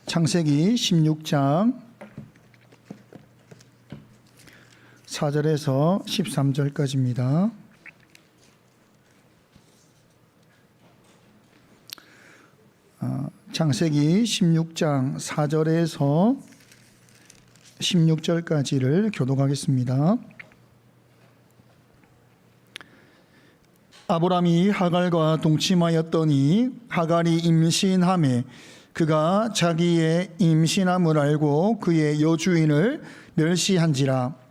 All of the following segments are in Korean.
창세기 16장 4절에서 13절까지입니다. 창세기 16장 4절에서 16절까지를 교독하겠습니다. 아브람이 하갈과 동침하였더니 하갈이 임신하매 그가 자기의 임신함을 알고 그의 여주인을 멸시한지라.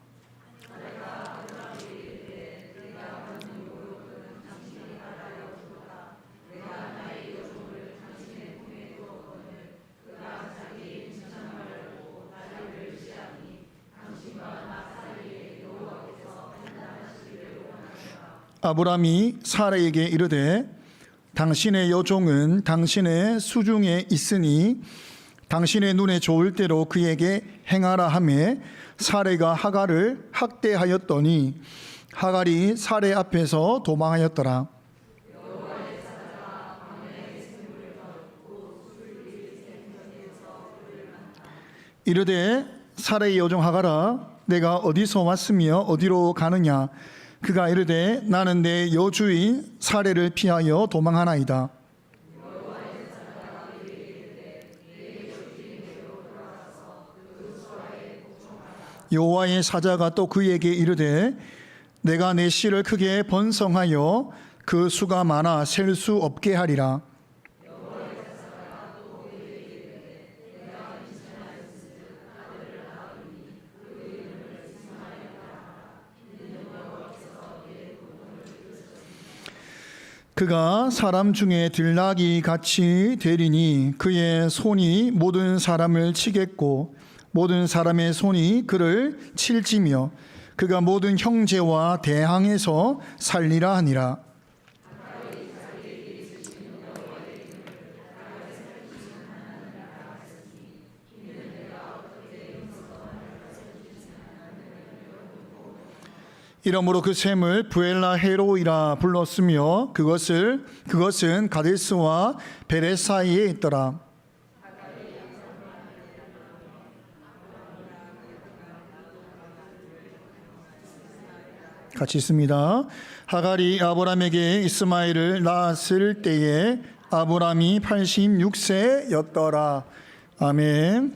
아브람이 사라에게 이르되 당신의 여종은 당신의 수중에 있으니 당신의 눈에 좋을 대로 그에게 행하라 하매 사레가 하갈을 학대하였더니 하갈이 사레 앞에서 도망하였더라. 이르되 사레의 여종 하갈아 내가 어디서 왔으며 어디로 가느냐. 그가 이르되 나는 내 여주인 사레를 피하여 도망하나이다. 여호와의 사자가 또 그에게 이르되 내가 내 씨를 크게 번성하여 그 수가 많아 셀 수 없게 하리라. 그가 사람 중에 들나귀 같이 되리니 그의 손이 모든 사람을 치겠고 모든 사람의 손이 그를 칠지며 그가 모든 형제와 대항해서 살리라 하니라. 이러므로 그 샘을 부엘라 헤로이라 불렀으며 그것은 가데스와 베레 사이에 있더라. 같이 있습니다. 하갈이 아브람에게 이스마엘을 낳았을 때에 아브람이 86세였더라. 아멘.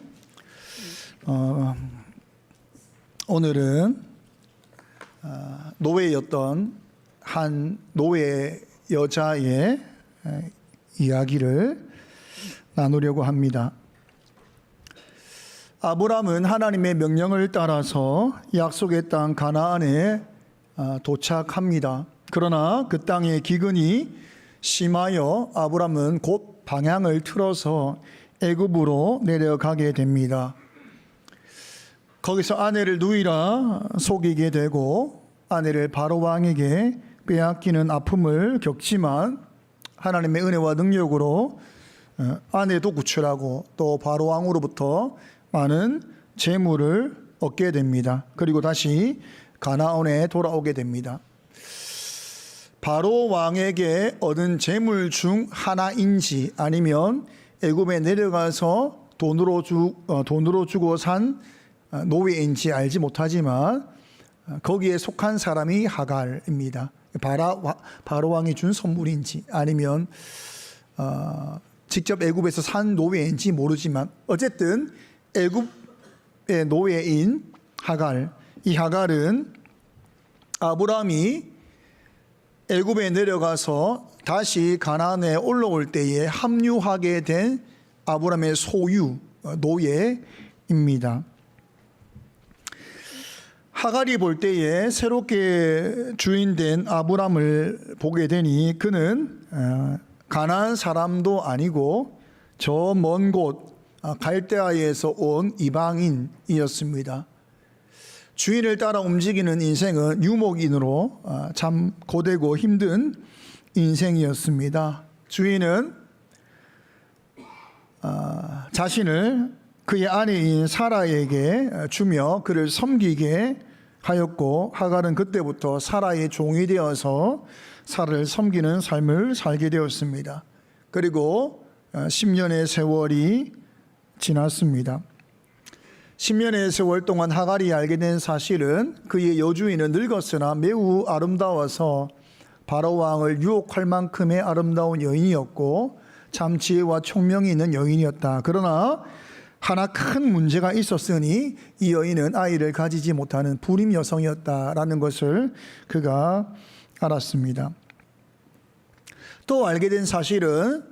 오늘은 노예였던 한 노예 여자의 이야기를 나누려고 합니다. 아브람은 하나님의 명령을 따라서 약속의 땅 가나안에 도착합니다. 그러나 그 땅의 기근이 심하여 아브람은 곧 방향을 틀어서 애굽으로 내려가게 됩니다. 거기서 아내를 누이라 속이게 되고 아내를 바로 왕에게 빼앗기는 아픔을 겪지만 하나님의 은혜와 능력으로 아내도 구출하고 또 바로 왕으로부터 많은 재물을 얻게 됩니다. 그리고 다시 가나안에 돌아오게 됩니다. 바로 왕에게 얻은 재물 중 하나인지 아니면 애굽에 내려가서 돈으로 주고 산 노예인지 알지 못하지만 거기에 속한 사람이 하갈입니다. 바로 왕이 준 선물인지 아니면 직접 애굽에서 산 노예인지 모르지만 어쨌든 애굽의 노예인 하갈. 이 하갈은 아브람이 애굽에 내려가서 다시 가나안에 올라올 때에 합류하게 된 아브람의 소유 노예입니다. 하갈이 볼 때에 새롭게 주인된 아브람을 보게 되니 그는 가나안 사람도 아니고 저 먼 곳 갈대아에서 온 이방인이었습니다. 주인을 따라 움직이는 인생은 유목인으로 참 고되고 힘든 인생이었습니다. 주인은 자신을 그의 아내인 사라에게 주며 그를 섬기게 하였고 하갈은 그때부터 사라의 종이 되어서 사라를 섬기는 삶을 살게 되었습니다. 그리고 10년의 세월이 지났습니다. 10년의 세월 동안 하갈이 알게 된 사실은 그의 여주인은 늙었으나 매우 아름다워서 바로 왕을 유혹할 만큼의 아름다운 여인이었고 참 지혜와 총명이 있는 여인이었다. 그러나 하나 큰 문제가 있었으니 이 여인은 아이를 가지지 못하는 불임 여성이었다라는 것을 그가 알았습니다. 또 알게 된 사실은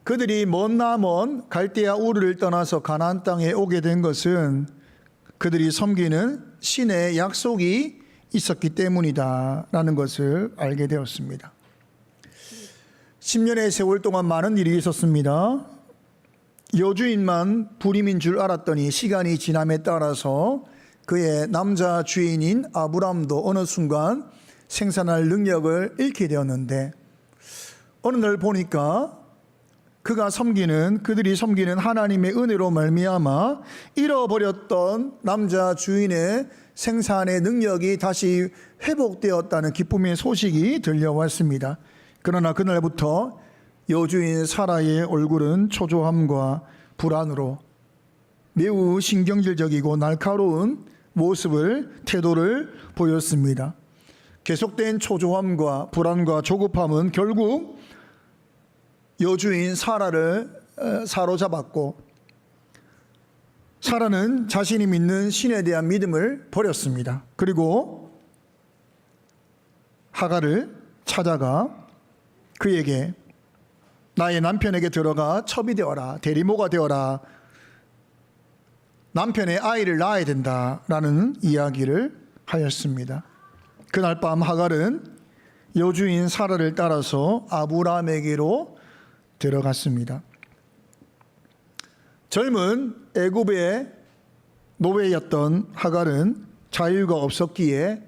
그들이 먼 남은 갈대아 우르를 떠나서 가나안 땅에 오게 된 것은 그들이 섬기는 신의 약속이 있었기 때문이다라는 것을 알게 되었습니다. 10년의 세월 동안 많은 일이 있었습니다. 여주인만 불임인 줄 알았더니 시간이 지남에 따라서 그의 남자 주인인 아브람도 어느 순간 생산할 능력을 잃게 되었는데 어느 날 보니까 그들이 섬기는 하나님의 은혜로 말미암아 잃어버렸던 남자 주인의 생산의 능력이 다시 회복되었다는 기쁨의 소식이 들려왔습니다. 그러나 그날부터 여주인 사라의 얼굴은 초조함과 불안으로 매우 신경질적이고 날카로운 태도를 보였습니다. 계속된 초조함과 불안과 조급함은 결국 여주인 사라를 사로잡았고 사라는 자신이 믿는 신에 대한 믿음을 버렸습니다. 그리고 하갈을 찾아가 그에게 나의 남편에게 들어가 첩이 되어라, 대리모가 되어라, 남편의 아이를 낳아야 된다라는 이야기를 하였습니다. 그날 밤 하갈은 여주인 사라를 따라서 아브람에게로 들어갔습니다. 젊은 애굽의 노예였던 하갈은 자유가 없었기에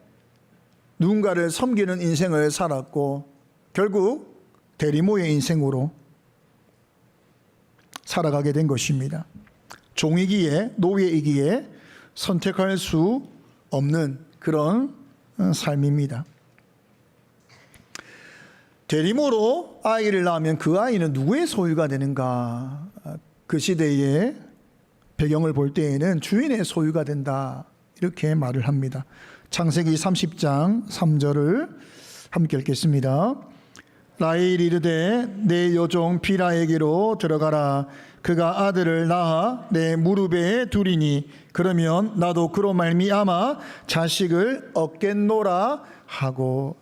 누군가를 섬기는 인생을 살았고 결국 대리모의 인생으로 살아가게 된 것입니다. 종이기에 노예이기에 선택할 수 없는 그런 삶입니다. 대리모로 아이를 낳으면 그 아이는 누구의 소유가 되는가? 그 시대의 배경을 볼 때에는 주인의 소유가 된다 이렇게 말을 합니다. 창세기 30장 3절을 함께 읽겠습니다. 라헬이 이르되 내 여종 빌하에게로 들어가라. 그가 아들을 낳아 내 무릎에 두리니 그러면 나도 그로 말미암아 자식을 얻겠노라 하고.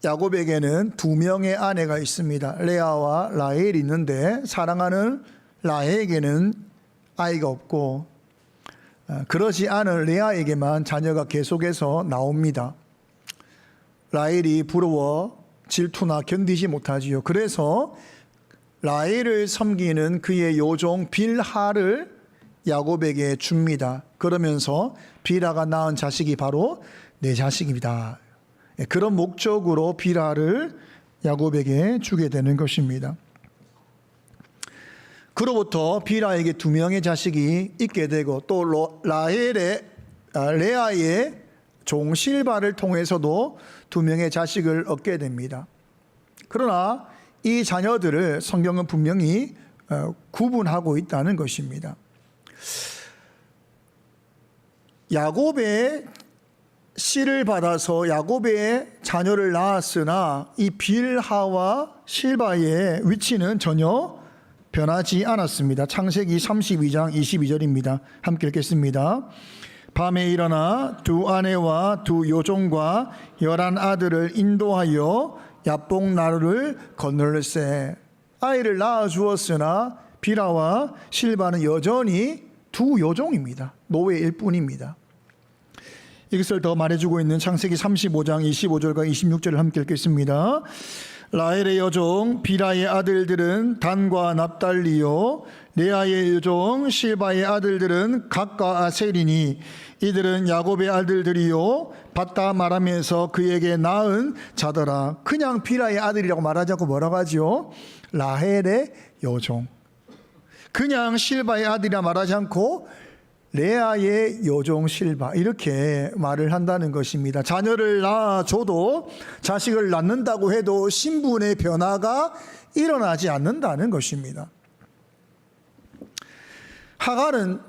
야곱에게는 두 명의 아내가 있습니다. 레아와 라헬이 있는데 사랑하는 라헬에게는 아이가 없고 그러지 않은 레아에게만 자녀가 계속해서 나옵니다. 라헬이 부러워 질투나 견디지 못하지요. 그래서 라헬을 섬기는 그의 여종 빌하를 야곱에게 줍니다. 그러면서 빌하가 낳은 자식이 바로 내 자식입니다. 그런 목적으로 빌하를 야곱에게 주게 되는 것입니다. 그로부터 빌하에게 두 명의 자식이 있게 되고 또 레아의 종 실바를 통해서도 두 명의 자식을 얻게 됩니다. 그러나 이 자녀들을 성경은 분명히 구분하고 있다는 것입니다. 야곱의 씨를 받아서 야곱의 자녀를 낳았으나 이 빌하와 실바의 위치는 전혀 변하지 않았습니다. 창세기 32장 22절입니다. 함께 읽겠습니다. 밤에 일어나 두 아내와 두 여종과 11 아들을 인도하여 야복 나루를 건널세. 아이를 낳아 주었으나 빌하와 실바는 여전히 두 여종입니다. 노예일 뿐입니다. 이것을 더 말해주고 있는 창세기 35장 25절과 26절을 함께 읽겠습니다. 라헬의 여종 빌하의 아들들은 단과 납달리요 레아의 여종 실바의 아들들은 갓과 아셀이니 이들은 야곱의 아들들이요 받다 말하면서 그에게 낳은 자더라. 그냥 빌하의 아들이라고 말하지 않고 뭐라고 하죠? 라헬의 여종. 그냥 실바의 아들이라 말하지 않고 레아의 여종 실바 이렇게 말을 한다는 것입니다. 자녀를 낳아줘도 자식을 낳는다고 해도 신분의 변화가 일어나지 않는다는 것입니다. 하갈은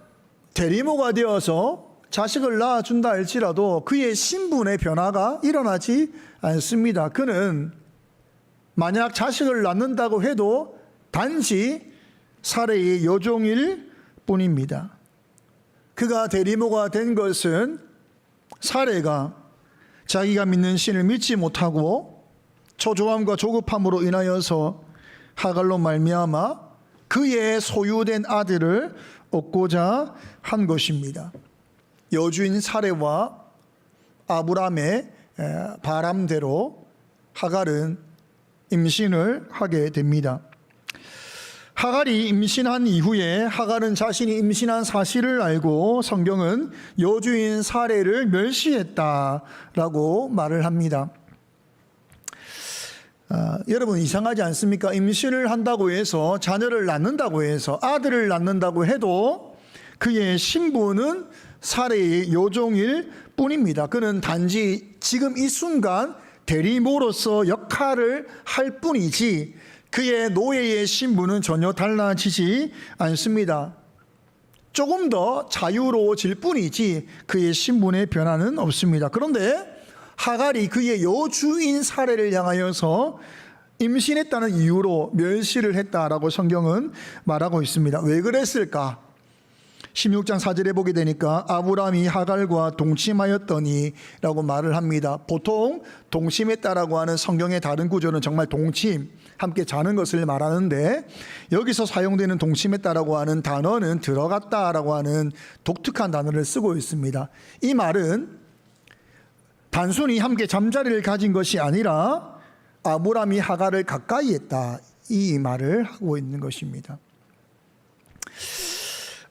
대리모가 되어서 자식을 낳아준다 할지라도 그의 신분의 변화가 일어나지 않습니다. 그는 만약 자식을 낳는다고 해도 단지 사례의 여종일 뿐입니다. 그가 대리모가 된 것은 사례가 자기가 믿는 신을 믿지 못하고 초조함과 조급함으로 인하여서 하갈로 말미암아 그의 소유된 아들을 얻고자 한 것입니다. 여주인 사례와 아브람의 바람대로 하갈은 임신을 하게 됩니다. 하갈이 임신한 이후에 하갈은 자신이 임신한 사실을 알고 성경은 여주인 사례를 멸시했다라고 말을 합니다. 여러분 이상하지 않습니까? 임신을 한다고 해서 자녀를 낳는다고 해서 아들을 낳는다고 해도 그의 신분은 사례의 여종일 뿐입니다. 그는 단지 지금 이 순간 대리모로서 역할을 할 뿐이지 그의 노예의 신분은 전혀 달라지지 않습니다. 조금 더 자유로워질 뿐이지 그의 신분의 변화는 없습니다. 그런데 하갈이 그의 여주인 사례를 향하여서 임신했다는 이유로 멸시를 했다라고 성경은 말하고 있습니다. 왜 그랬을까? 16장 4절에 보게 되니까 아브람이 하갈과 동침하였더니 라고 말을 합니다. 보통 동침했다라고 하는 성경의 다른 구조는 정말 동침, 함께 자는 것을 말하는데 여기서 사용되는 동침했다라고 하는 단어는 들어갔다라고 하는 독특한 단어를 쓰고 있습니다. 이 말은 단순히 함께 잠자리를 가진 것이 아니라 아브람이 하갈을 가까이 했다, 이 말을 하고 있는 것입니다.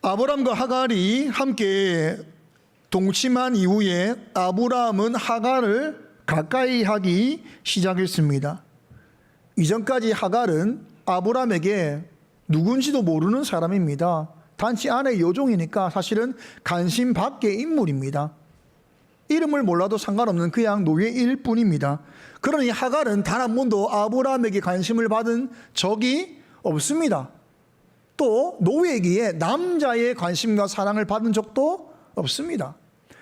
아브람과 하갈이 함께 동침한 이후에 아브람은 하갈을 가까이 하기 시작했습니다. 이전까지 하갈은 아브람에게 누군지도 모르는 사람입니다. 단지 아내의 여종이니까 사실은 관심 밖의 인물입니다. 이름을 몰라도 상관없는 그냥 노예일 뿐입니다. 그러니 하갈은 단 한 번도 아브람에게 관심을 받은 적이 없습니다. 또 노예기에 남자의 관심과 사랑을 받은 적도 없습니다.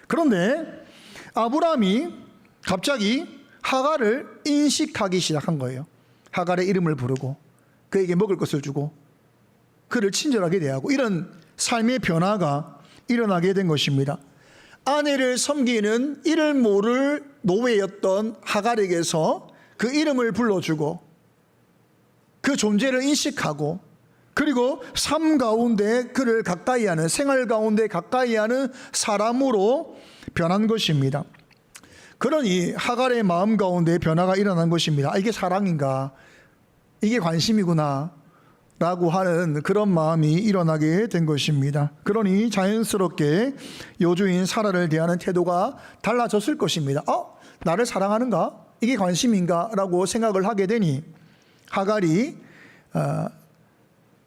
그런데 아브람이 갑자기 하갈을 인식하기 시작한 거예요. 하갈의 이름을 부르고 그에게 먹을 것을 주고 그를 친절하게 대하고 이런 삶의 변화가 일어나게 된 것입니다. 아내를 섬기는 이를 모를 노예였던 하갈에게서 그 이름을 불러주고 그 존재를 인식하고 그리고 삶 가운데 그를 가까이 하는, 생활 가운데 가까이 하는 사람으로 변한 것입니다. 그러니 하갈의 마음 가운데 변화가 일어난 것입니다. 이게 사랑인가? 이게 관심이구나 라고 하는 그런 마음이 일어나게 된 것입니다. 그러니 자연스럽게 여주인 사라를 대하는 태도가 달라졌을 것입니다. 나를 사랑하는가? 이게 관심인가? 라고 생각을 하게 되니 하갈이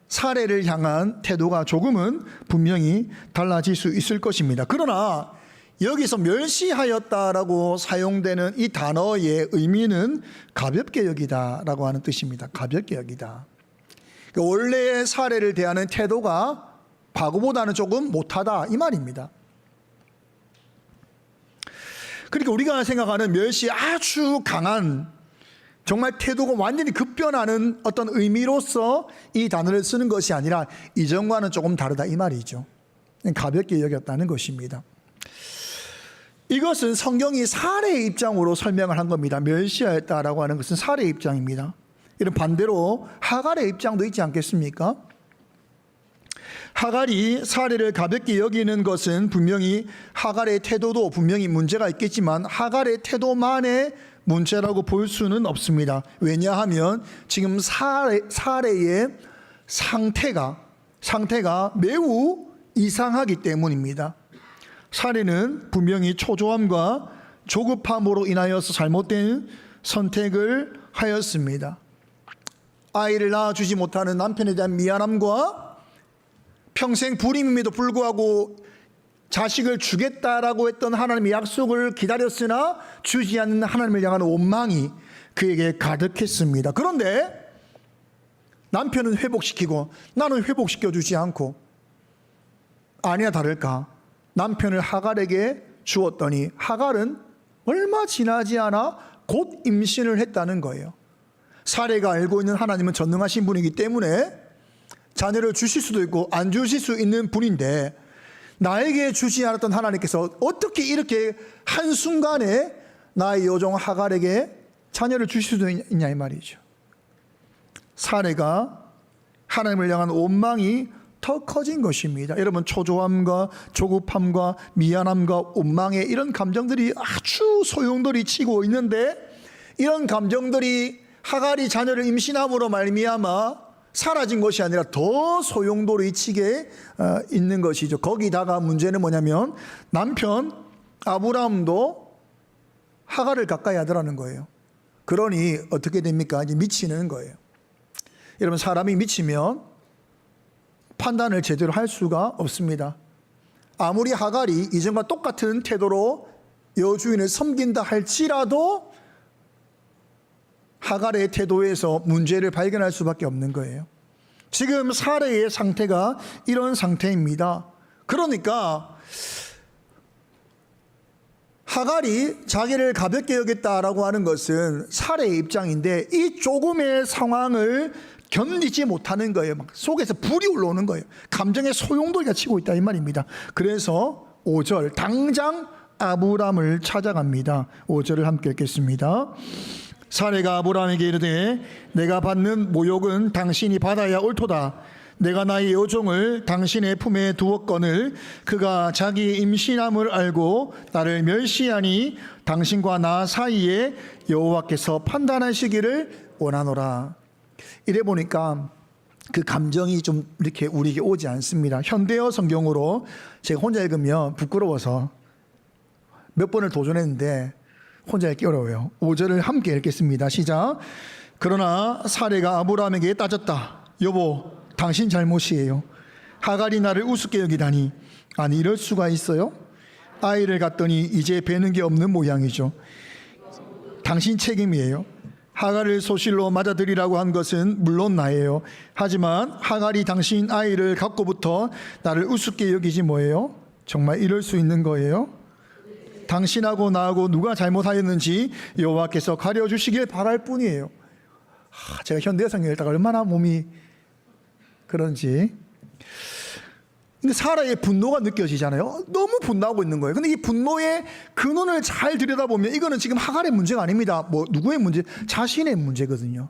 사례를 향한 태도가 조금은 분명히 달라질 수 있을 것입니다. 그러나 여기서 멸시하였다라고 사용되는 이 단어의 의미는 가볍게 여기다라고 하는 뜻입니다. 가볍게 여기다. 원래의 사례를 대하는 태도가 과거보다는 조금 못하다 이 말입니다. 그러니까 우리가 생각하는 멸시 아주 강한 정말 태도가 완전히 급변하는 어떤 의미로서 이 단어를 쓰는 것이 아니라 이전과는 조금 다르다 이 말이죠. 가볍게 여겼다는 것입니다. 이것은 성경이 사례의 입장으로 설명을 한 겁니다. 멸시하였다라고 하는 것은 사례의 입장입니다. 이런 반대로 하갈의 입장도 있지 않겠습니까? 하갈이 사례를 가볍게 여기는 것은 분명히 하갈의 태도도 분명히 문제가 있겠지만 하갈의 태도만의 문제라고 볼 수는 없습니다. 왜냐하면 지금 사례의 상태가 매우 이상하기 때문입니다. 사례는 분명히 초조함과 조급함으로 인하여서 잘못된 선택을 하였습니다. 아이를 낳아주지 못하는 남편에 대한 미안함과 평생 불임임에도 불구하고 자식을 주겠다라고 했던 하나님의 약속을 기다렸으나 주지 않는 하나님을 향한 원망이 그에게 가득했습니다. 그런데 남편은 회복시키고 나는 회복시켜주지 않고 아니나 다를까 남편을 하갈에게 주었더니 하갈은 얼마 지나지 않아 곧 임신을 했다는 거예요. 사레가 알고 있는 하나님은 전능하신 분이기 때문에 자녀를 주실 수도 있고 안 주실 수 있는 분인데 나에게 주지 않았던 하나님께서 어떻게 이렇게 한순간에 나의 여종 하갈에게 자녀를 주실 수도 있냐 이 말이죠. 사레가 하나님을 향한 원망이 더 커진 것입니다. 여러분, 초조함과 조급함과 미안함과 원망의 이런 감정들이 아주 소용돌이 치고 있는데 이런 감정들이 하갈이 자녀를 임신함으로 말미암아 사라진 것이 아니라 더 소용돌이 치게 있는 것이죠. 거기다가 문제는 뭐냐면 남편 아브라함도 하갈을 가까이 하더라는 거예요. 그러니 어떻게 됩니까? 이제 미치는 거예요. 여러분, 사람이 미치면 판단을 제대로 할 수가 없습니다. 아무리 하갈이 이전과 똑같은 태도로 여주인을 섬긴다 할지라도 하갈의 태도에서 문제를 발견할 수밖에 없는 거예요. 지금 사레의 상태가 이런 상태입니다. 그러니까 하갈이 자기를 가볍게 여겼다라고 하는 것은 사레의 입장인데 이 조금의 상황을 견디지 못하는 거예요. 막 속에서 불이 올라오는 거예요. 감정의 소용돌이가 치고 있다 이 말입니다. 그래서 5절 당장 아브람을 찾아갑니다. 5절을 함께 읽겠습니다. 사레가 아브람에게 이르되 내가 받는 모욕은 당신이 받아야 옳도다. 내가 나의 여종을 당신의 품에 두었거늘 그가 자기 임신함을 알고 나를 멸시하니 당신과 나 사이에 여호와께서 판단하시기를 원하노라. 이래 보니까 그 감정이 좀 이렇게 우리에게 오지 않습니다. 현대어 성경으로 제가 혼자 읽으면 부끄러워서 몇 번을 도전했는데 혼자 읽기 어려워요. 5절을 함께 읽겠습니다. 시작. 그러나 사레가 아브라함에게 따졌다. 여보, 당신 잘못이에요. 하갈이 나를 우습게 여기다니. 아니, 이럴 수가 있어요? 아이를 갖더니 이제 배는 게 없는 모양이죠. 당신 책임이에요. 하갈을 소실로 맞아들이라고 한 것은 물론 나예요. 하지만 하갈이 당신 아이를 갖고부터 나를 우습게 여기지 뭐예요? 정말 이럴 수 있는 거예요? 당신하고 나하고 누가 잘못하였는지 여호와께서 가려주시길 바랄 뿐이에요. 제가 현대 성경 읽다가 얼마나 몸이 그런지. 근데 사라의 분노가 느껴지잖아요. 너무 분노하고 있는 거예요. 근데 이 분노의 근원을 잘 들여다보면 이거는 지금 하갈의 문제가 아닙니다. 뭐 누구의 문제? 자신의 문제거든요.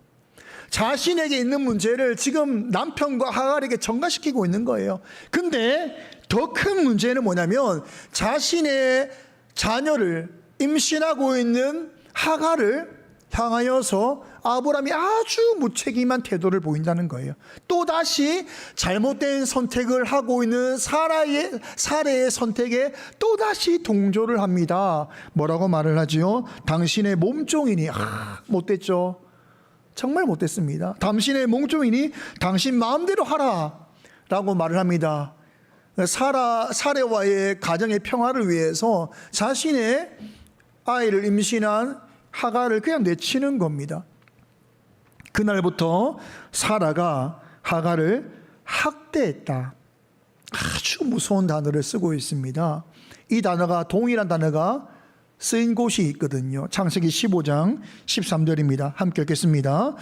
자신에게 있는 문제를 지금 남편과 하갈에게 전가시키고 있는 거예요. 근데 더 큰 문제는 뭐냐면 자신의 자녀를 임신하고 있는 하갈을 향하여서 아브람이 아주 무책임한 태도를 보인다는 거예요. 또다시 잘못된 선택을 하고 있는 사레의 선택에 또다시 동조를 합니다. 뭐라고 말을 하지요? 당신의 몸종이니. 못됐죠. 정말 못됐습니다. 당신의 몸종이니 당신 마음대로 하라 라고 말을 합니다. 사레와의 가정의 평화를 위해서 자신의 아이를 임신한 하갈을 그냥 내치는 겁니다. 그날부터 사라가 하갈을 학대했다. 아주 무서운 단어를 쓰고 있습니다. 이 단어가 동일한 단어가 쓰인 곳이 있거든요. 창세기 15장 13절입니다. 함께 읽겠습니다.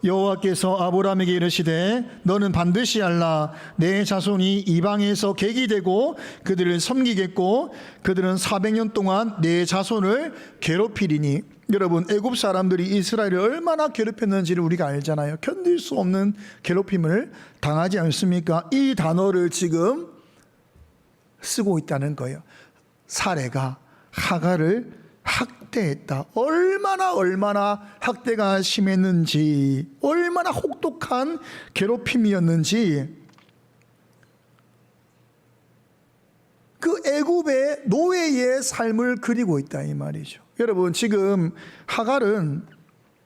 여호와께서 아브라함에게 이르시되 너는 반드시 알라. 내 자손이 이방에서 객이 되고 그들을 섬기겠고 그들은 400년 동안 내 자손을 괴롭히리니. 여러분, 애굽 사람들이 이스라엘을 얼마나 괴롭혔는지를 우리가 알잖아요. 견딜 수 없는 괴롭힘을 당하지 않습니까? 이 단어를 지금 쓰고 있다는 거예요. 사레가 하갈을 학대했다. 얼마나 학대가 심했는지, 얼마나 혹독한 괴롭힘이었는지, 그 애굽의 노예의 삶을 그리고 있다 이 말이죠. 여러분, 지금 하갈은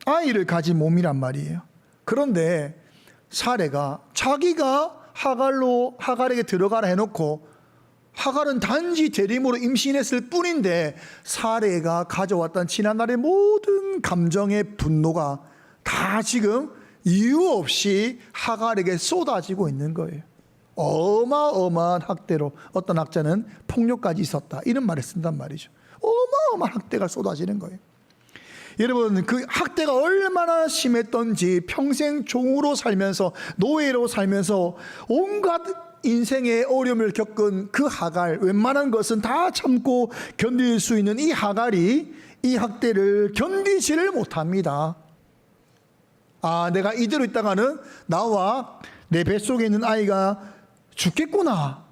아이를 가진 몸이란 말이에요. 그런데 사레가 자기가 하갈에게 들어가라 해놓고 하갈은 단지 대림으로 임신했을 뿐인데 사레가 가져왔던 지난날의 모든 감정의 분노가 다 지금 이유 없이 하갈에게 쏟아지고 있는 거예요. 어마어마한 학대로, 어떤 학자는 폭력까지 있었다, 이런 말을 쓴단 말이죠. 어마어마한 학대가 쏟아지는 거예요. 여러분, 그 학대가 얼마나 심했던지 평생 종으로 살면서, 노예로 살면서 온갖 인생의 어려움을 겪은 그 하갈, 웬만한 것은 다 참고 견딜 수 있는 이 하갈이 이 학대를 견디지를 못합니다. 아, 내가 이대로 있다가는 나와 내 뱃속에 있는 아이가 죽겠구나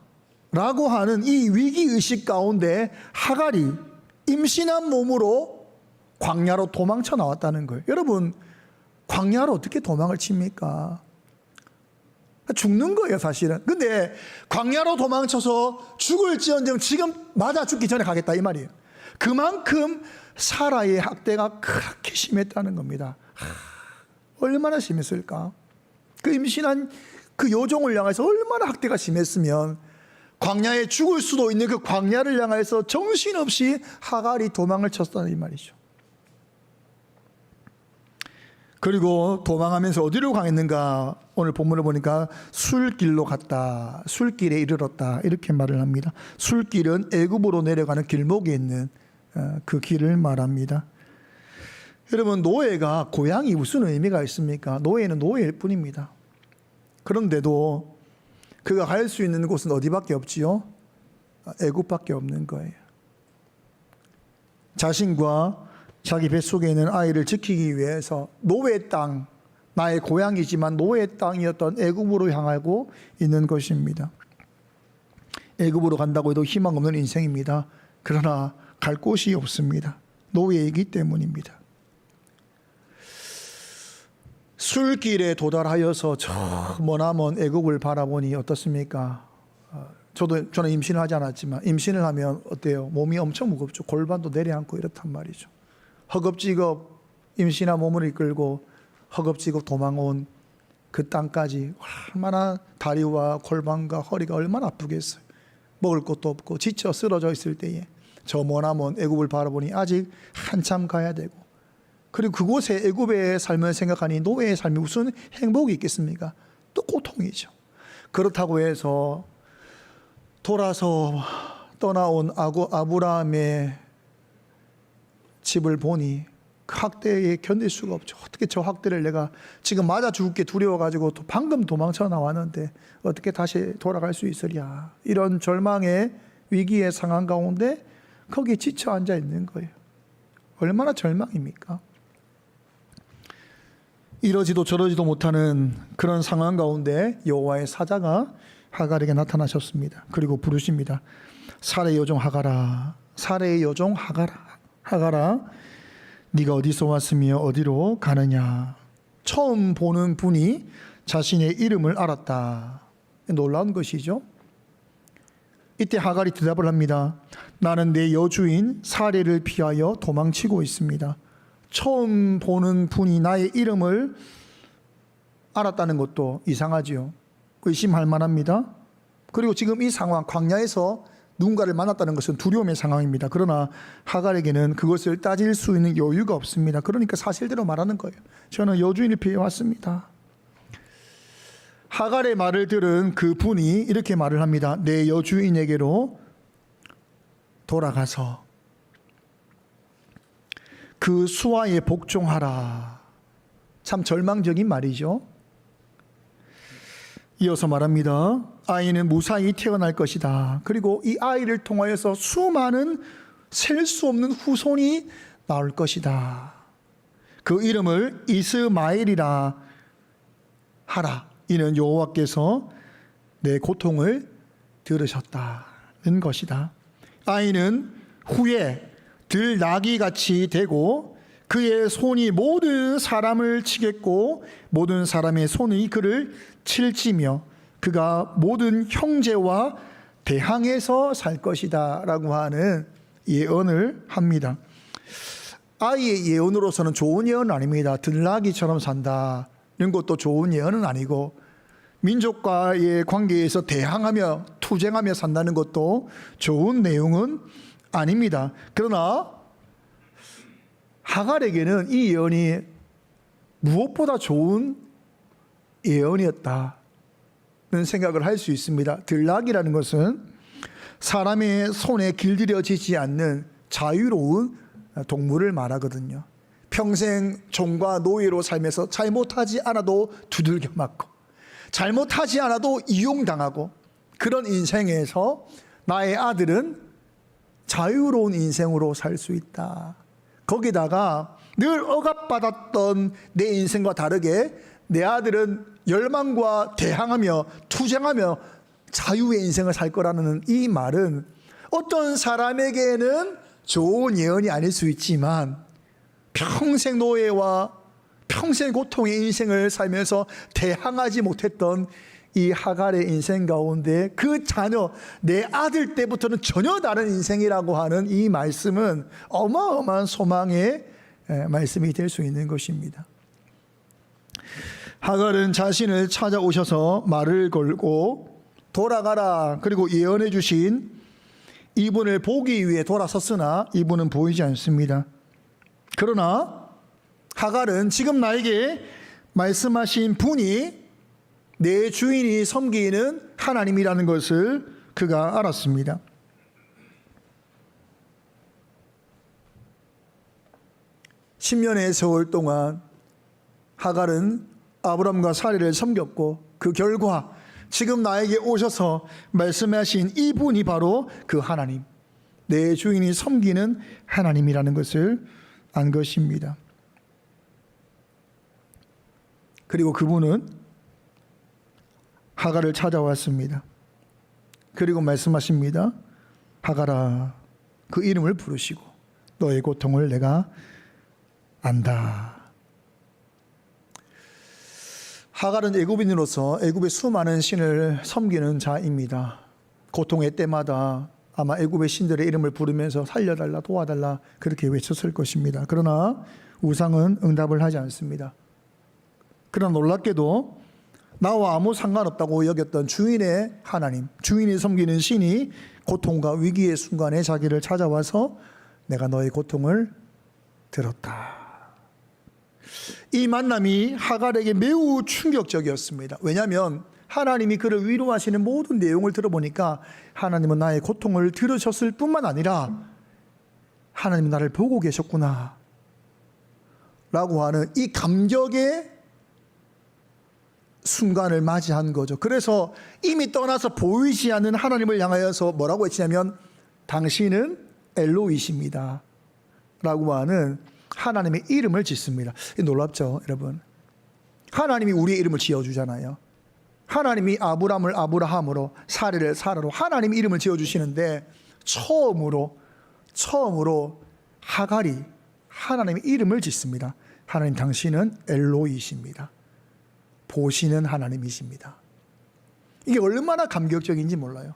라고 하는 이 위기의식 가운데 하갈이 임신한 몸으로 광야로 도망쳐 나왔다는 거예요. 여러분, 광야로 어떻게 도망을 칩니까? 죽는 거예요, 사실은. 근데 광야로 도망쳐서 죽을지언정 지금 맞아 죽기 전에 가겠다, 이 말이에요. 그만큼 사라의 학대가 그렇게 심했다는 겁니다. 얼마나 심했을까? 그 임신한 그 여종을 향해서 얼마나 학대가 심했으면 광야에 죽을 수도 있는 그 광야를 향해서 정신없이 하갈이 도망을 쳤다는 이 말이죠. 그리고 도망하면서 어디로 강했는가? 오늘 본문을 보니까 술길로 갔다, 술길에 이르렀다, 이렇게 말을 합니다. 술길은 애굽으로 내려가는 길목에 있는 그 길을 말합니다. 여러분, 노예가 고향이 무슨 의미가 있습니까? 노예는 노예일 뿐입니다. 그런데도 그가 갈 수 있는 곳은 어디밖에 없지요? 애굽밖에 없는 거예요. 자신과 자기 뱃속에 있는 아이를 지키기 위해서 노예 땅, 나의 고향이지만 노예 땅이었던 애굽으로 향하고 있는 것입니다. 애굽으로 간다고 해도 희망 없는 인생입니다. 그러나 갈 곳이 없습니다. 노예이기 때문입니다. 술길에 도달하여서 저 머나먼 애굽을 바라보니 어떻습니까? 저는 임신을 하지 않았지만 임신을 하면 어때요? 몸이 엄청 무겁죠. 골반도 내려앉고 이렇단 말이죠. 허겁지겁 임신한 몸을 이끌고 허겁지겁 도망온 그 땅까지 얼마나 다리와 골반과 허리가 얼마나 아프겠어요. 먹을 것도 없고 지쳐 쓰러져 있을 때에 저 머나먼 애굽을 바라보니 아직 한참 가야 되고, 그리고 그곳에 애굽의 삶을 생각하니 노예의 삶이 무슨 행복이 있겠습니까? 또 고통이죠. 그렇다고 해서 돌아서 떠나온 아브라함의 집을 보니 그 학대에 견딜 수가 없죠. 어떻게 저 학대를 내가 지금 맞아 죽게 두려워가지고 방금 도망쳐 나왔는데 어떻게 다시 돌아갈 수 있으랴. 이런 절망의 위기의 상황 가운데 거기에 지쳐 앉아 있는 거예요. 얼마나 절망입니까? 이러지도 저러지도 못하는 그런 상황 가운데 여호와의 사자가 하갈에게 나타나셨습니다. 그리고 부르십니다. 사레의 여종 하갈아, 사레의 여종 하갈아, 네가 어디서 왔으며 어디로 가느냐. 처음 보는 분이 자신의 이름을 알았다. 놀라운 것이죠. 이때 하갈이 대답을 합니다. 나는 내 여주인 사레를 피하여 도망치고 있습니다. 처음 보는 분이 나의 이름을 알았다는 것도 이상하지요. 의심할 만합니다. 그리고 지금 이 상황, 광야에서 누군가를 만났다는 것은 두려움의 상황입니다. 그러나 하갈에게는 그것을 따질 수 있는 여유가 없습니다. 그러니까 사실대로 말하는 거예요. 저는 여주인을 피해 왔습니다. 하갈의 말을 들은 그 분이 이렇게 말을 합니다. 내 여주인에게로 돌아가서 그 수하에 복종하라. 참 절망적인 말이죠. 이어서 말합니다. 아이는 무사히 태어날 것이다. 그리고 이 아이를 통하여서 수많은 셀 수 없는 후손이 나올 것이다. 그 이름을 이스마엘이라 하라. 이는 여호와께서 내 고통을 들으셨다는 것이다. 아이는 후에 들나귀같이 되고 그의 손이 모든 사람을 치겠고 모든 사람의 손이 그를 칠지며 그가 모든 형제와 대항해서 살 것이다 라고 하는 예언을 합니다. 아이의 예언으로서는 좋은 예언은 아닙니다. 들나귀처럼 산다는 것도 좋은 예언은 아니고 민족과의 관계에서 대항하며 투쟁하며 산다는 것도 좋은 내용은 아닙니다. 그러나 하갈에게는 이 예언이 무엇보다 좋은 예언이었다는 생각을 할 수 있습니다. 들락이라는 것은 사람의 손에 길들여지지 않는 자유로운 동물을 말하거든요. 평생 종과 노예로 살면서 잘못하지 않아도 두들겨 맞고 잘못하지 않아도 이용당하고 그런 인생에서 나의 아들은 자유로운 인생으로 살 수 있다. 거기다가 늘 억압받았던 내 인생과 다르게 내 아들은 열망과 대항하며 투쟁하며 자유의 인생을 살 거라는 이 말은 어떤 사람에게는 좋은 예언이 아닐 수 있지만 평생 노예와 평생 고통의 인생을 살면서 대항하지 못했던 이 하갈의 인생 가운데 그 자녀, 내 아들 때부터는 전혀 다른 인생이라고 하는 이 말씀은 어마어마한 소망의 말씀이 될 수 있는 것입니다. 하갈은 자신을 찾아오셔서 말을 걸고 돌아가라 그리고 예언해 주신 이분을 보기 위해 돌아섰으나 이분은 보이지 않습니다. 그러나 하갈은 지금 나에게 말씀하신 분이 내 주인이 섬기는 하나님이라는 것을 그가 알았습니다. (10년의) 세월 동안 하갈은 아브람과 사례를 섬겼고 그 결과 지금 나에게 오셔서 말씀하신 이분이 바로 그 하나님, 내 주인이 섬기는 하나님이라는 것을 안 것입니다. 그리고 그분은 하갈을 찾아왔습니다. 그리고 말씀하십니다. 하갈아, 그 이름을 부르시고 너의 고통을 내가 안다. 하갈은 애굽인으로서 애굽의 수많은 신을 섬기는 자입니다. 고통의 때마다 아마 애굽의 신들의 이름을 부르면서 살려달라, 도와달라 그렇게 외쳤을 것입니다. 그러나 우상은 응답을 하지 않습니다. 그러나 놀랍게도 나와 아무 상관없다고 여겼던 주인의 하나님, 주인이 섬기는 신이 고통과 위기의 순간에 자기를 찾아와서 내가 너의 고통을 들었다. 이 만남이 하갈에게 매우 충격적이었습니다. 왜냐하면 하나님이 그를 위로하시는 모든 내용을 들어보니까 하나님은 나의 고통을 들으셨을 뿐만 아니라 하나님은 나를 보고 계셨구나 라고 하는 이 감격의 순간을 맞이한 거죠. 그래서 이미 떠나서 보이지 않는 하나님을 향하여서 뭐라고 했냐면 당신은 엘로이십니다 라고 하는 하나님의 이름을 짓습니다. 놀랍죠, 여러분? 하나님이 우리의 이름을 지어주잖아요. 하나님이 아브람을 아브라함으로, 사례를 사라로 하나님의 이름을 지어주시는데 처음으로 하갈이 하나님의 이름을 짓습니다. 하나님, 당신은 엘로이십니다. 보시는 하나님이십니다. 이게 얼마나 감격적인지 몰라요.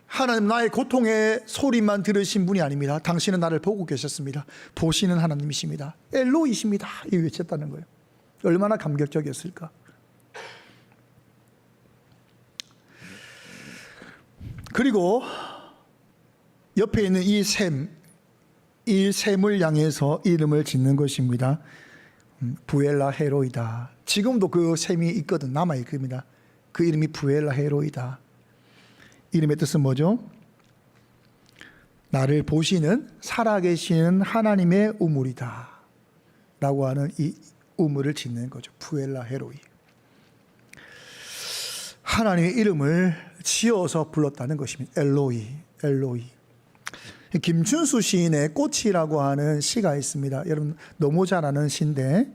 하나님, 나의 고통의 소리만 들으신 분이 아닙니다. 당신은 나를 보고 계셨습니다. 보시는 하나님이십니다. 엘로이십니다. 이 외쳤다는 거예요. 얼마나 감격적이었을까. 그리고 옆에 있는 이 샘을 향해서 이름을 짓는 것입니다. 부엘라 헤로이다. 지금도 그 샘이 있거든, 남아있습니다. 그 이름이 부엘라 헤로이다. 이름의 뜻은 뭐죠? 나를 보시는 살아계시는 하나님의 우물이다 라고 하는 이 우물을 짓는 거죠. 부엘라 헤로이. 하나님의 이름을 지어서 불렀다는 것입니다. 엘로이. 김춘수 시인의 꽃이라고 하는 시가 있습니다. 여러분 너무 잘 아는 시인데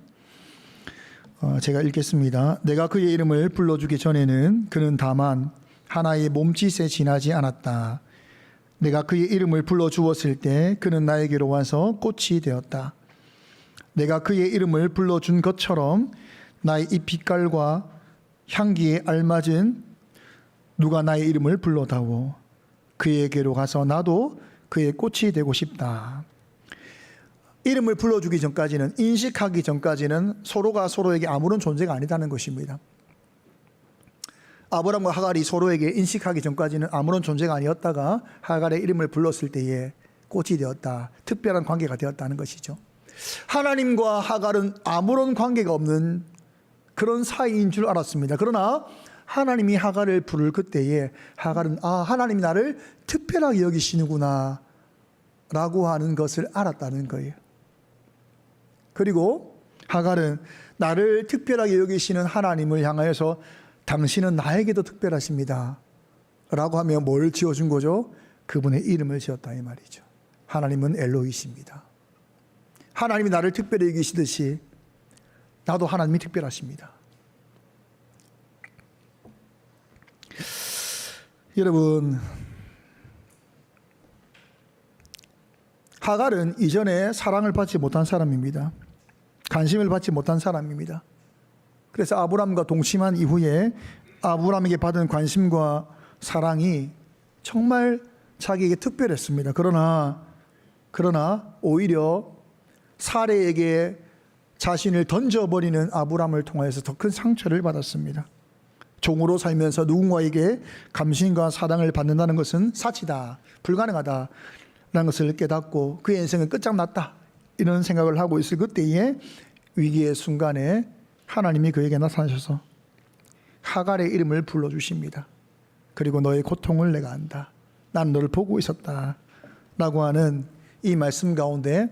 제가 읽겠습니다. 내가 그의 이름을 불러주기 전에는 그는 다만 하나의 몸짓에 지나지 않았다. 내가 그의 이름을 불러주었을 때 그는 나에게로 와서 꽃이 되었다. 내가 그의 이름을 불러준 것처럼 나의 이 빛깔과 향기에 알맞은 누가 나의 이름을 불러다오. 그에게로 가서 나도 그의 꽃이 되고 싶다. 이름을 불러주기 전까지는, 인식하기 전까지는 서로가 서로에게 아무런 존재가 아니다는 것입니다. 아브람과 하갈이 서로에게 인식하기 전까지는 아무런 존재가 아니었다가 하갈의 이름을 불렀을 때에 꽃이 되었다. 특별한 관계가 되었다는 것이죠. 하나님과 하갈은 아무런 관계가 없는 그런 사이인 줄 알았습니다. 그러나 하나님이 하갈을 부를 그때에 하갈은 하나님이 나를 특별하게 여기시는구나 라고 하는 것을 알았다는 거예요. 그리고 하갈은 나를 특별하게 여기시는 하나님을 향하여서 당신은 나에게도 특별하십니다 라고 하며 뭘 지어준 거죠? 그분의 이름을 지었다 이 말이죠. 하나님은 엘로이십니다. 하나님이 나를 특별히 여기시듯이 나도 하나님이 특별하십니다. 여러분, 하갈은 이전에 사랑을 받지 못한 사람입니다. 관심을 받지 못한 사람입니다. 그래서 아브람과 동침한 이후에 아브람에게 받은 관심과 사랑이 정말 자기에게 특별했습니다. 그러나 오히려 사레에게 자신을 던져버리는 아브람을 통해서 더 큰 상처를 받았습니다. 종으로 살면서 누군가에게 감신과 사랑을 받는다는 것은 사치다, 불가능하다 라는 것을 깨닫고 그의 인생은 끝장났다 이런 생각을 하고 있을 그때에 위기의 순간에 하나님이 그에게 나타나셔서 하갈의 이름을 불러주십니다. 그리고 너의 고통을 내가 안다. 난 너를 보고 있었다 라고 하는 이 말씀 가운데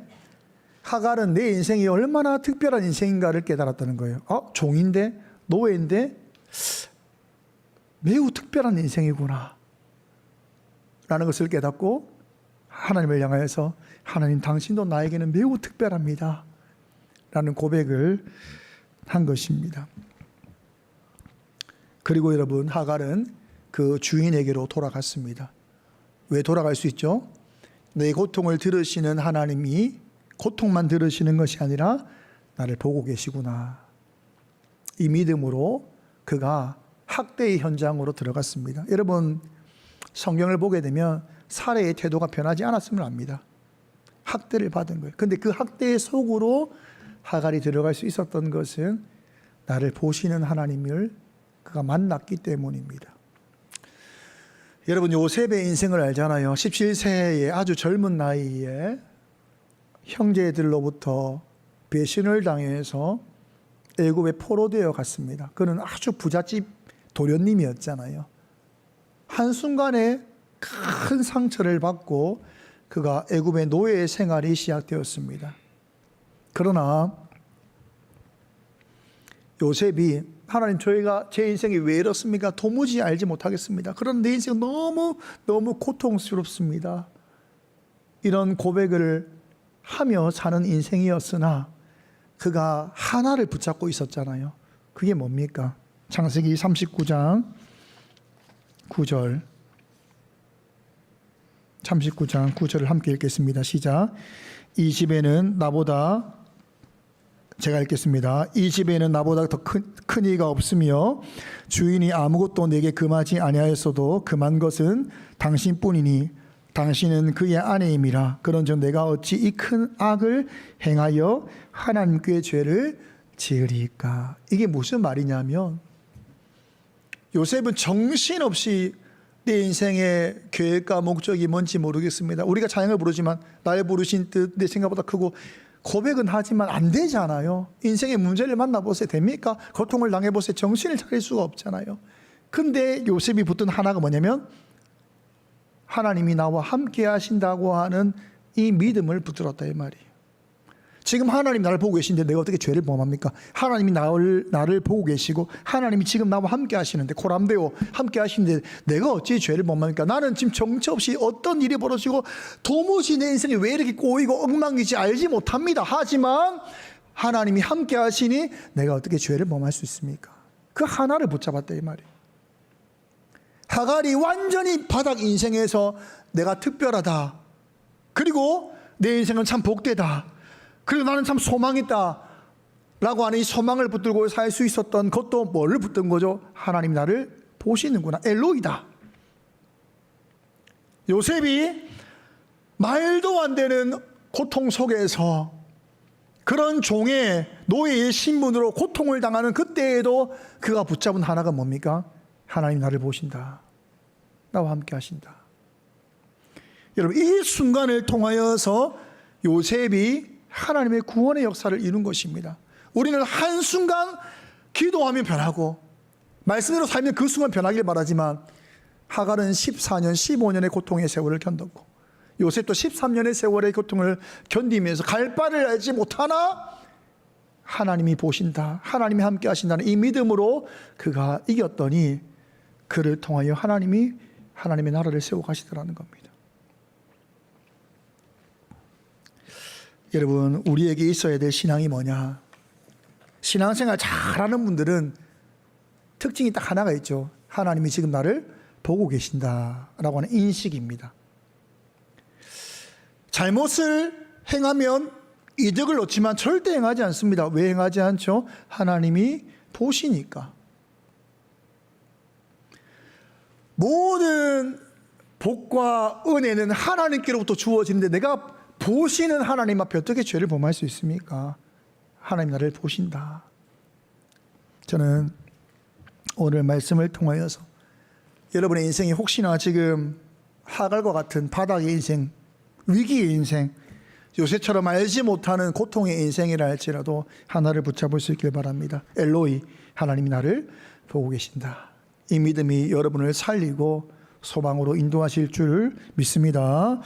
하갈은 내 인생이 얼마나 특별한 인생인가를 깨달았다는 거예요. 종인데, 노예인데 매우 특별한 인생이구나 라는 것을 깨닫고 하나님을 향하여서 하나님 당신도 나에게는 매우 특별합니다 라는 고백을 한 것입니다. 그리고 여러분, 하갈은 그 주인에게로 돌아갔습니다. 왜 돌아갈 수 있죠? 내 고통을 들으시는 하나님이 고통만 들으시는 것이 아니라 나를 보고 계시구나. 이 믿음으로 그가 학대의 현장으로 들어갔습니다. 여러분, 성경을 보게 되면 사례의 태도가 변하지 않았음을 압니다. 학대를 받은 거예요. 근데 그 학대의 속으로 하갈이 들어갈 수 있었던 것은 나를 보시는 하나님을 그가 만났기 때문입니다. 여러분, 요셉의 인생을 알잖아요. 17세의 아주 젊은 나이에 형제들로부터 배신을 당해서 애굽에 포로되어 갔습니다. 그는 아주 부잣집 도련님이었잖아요. 한순간에 큰 상처를 받고 그가 애굽의 노예 생활이 시작되었습니다. 그러나 요셉이 하나님, 저희가 제 인생이 왜 이렇습니까? 도무지 알지 못하겠습니다. 그런 내 인생 너무 고통스럽습니다. 이런 고백을 하며 사는 인생이었으나 그가 하나를 붙잡고 있었잖아요. 그게 뭡니까? 창세기 39장 9절 39장 9절을 함께 읽겠습니다. 시작. 이 집에는 나보다, 제가 읽겠습니다. 이 집에는 나보다 더 큰 이가 없으며 주인이 아무것도 내게 금하지 아니하였어도 금한 것은 당신뿐이니 당신은 그의 아내임이라. 그런즉 내가 어찌 이 큰 악을 행하여 하나님께 죄를 지으리까. 이게 무슨 말이냐면 요셉은 정신없이 내 인생의 계획과 목적이 뭔지 모르겠습니다. 우리가 찬양을 부르지만 날 부르신 뜻 내 생각보다 크고 고백은 하지만 안 되잖아요. 인생의 문제를 만나보세요. 됩니까? 고통을 당해보세요. 정신을 차릴 수가 없잖아요. 근데 요셉이 붙든 하나가 뭐냐면 하나님이 나와 함께 하신다고 하는 이 믿음을 붙들었다 이 말이에요. 지금 하나님 나를 보고 계신데 내가 어떻게 죄를 범합니까? 하나님이 나를 보고 계시고 하나님이 지금 나와 함께 하시는데, 코람데오 함께 하시는데 내가 어찌 죄를 범합니까? 나는 지금 정처 없이 어떤 일이 벌어지고 도무지 내 인생이 왜 이렇게 꼬이고 엉망인지 알지 못합니다. 하지만 하나님이 함께 하시니 내가 어떻게 죄를 범할 수 있습니까? 그 하나를 붙잡았다 이 말이에요. 하갈이 완전히 바닥 인생에서 내가 특별하다, 그리고 내 인생은 참 복되다, 그리고 나는 참 소망있다 라고 하는 이 소망을 붙들고 살 수 있었던 것도 뭐를 붙든 거죠? 하나님이 나를 보시는구나, 엘로이다. 요셉이 말도 안 되는 고통 속에서 그런 종의 노예의 신분으로 고통을 당하는 그때에도 그가 붙잡은 하나가 뭡니까? 하나님 나를 보신다, 나와 함께 하신다. 여러분, 이 순간을 통하여서 요셉이 하나님의 구원의 역사를 이룬 것입니다. 우리는 한순간 기도하면 변하고 말씀대로 살면 그 순간 변하길 바라지만 하갈은 14년, 15년의 고통의 세월을 견뎠고 요셉도 13년의 세월의 고통을 견디면서 갈 바를 알지 못하나 하나님이 보신다, 하나님이 함께 하신다는 이 믿음으로 그가 이겼더니 그를 통하여 하나님이 하나님의 나라를 세워 가시더라는 겁니다. 여러분, 우리에게 있어야 될 신앙이 뭐냐? 신앙생활 잘하는 분들은 특징이 딱 하나가 있죠. 하나님이 지금 나를 보고 계신다라고 하는 인식입니다. 잘못을 행하면 이득을 얻지만 절대 행하지 않습니다. 왜 행하지 않죠? 하나님이 보시니까. 모든 복과 은혜는 하나님께로부터 주어지는데 내가 보시는 하나님 앞에 어떻게 죄를 범할 수 있습니까? 하나님 나를 보신다. 저는 오늘 말씀을 통하여서 여러분의 인생이 혹시나 지금 하갈과 같은 바닥의 인생, 위기의 인생, 요새처럼 알지 못하는 고통의 인생이라 할지라도 하나를 붙잡을 수 있길 바랍니다. 엘로이, 하나님이 나를 보고 계신다. 이 믿음이 여러분을 살리고 소망으로 인도하실 줄 믿습니다.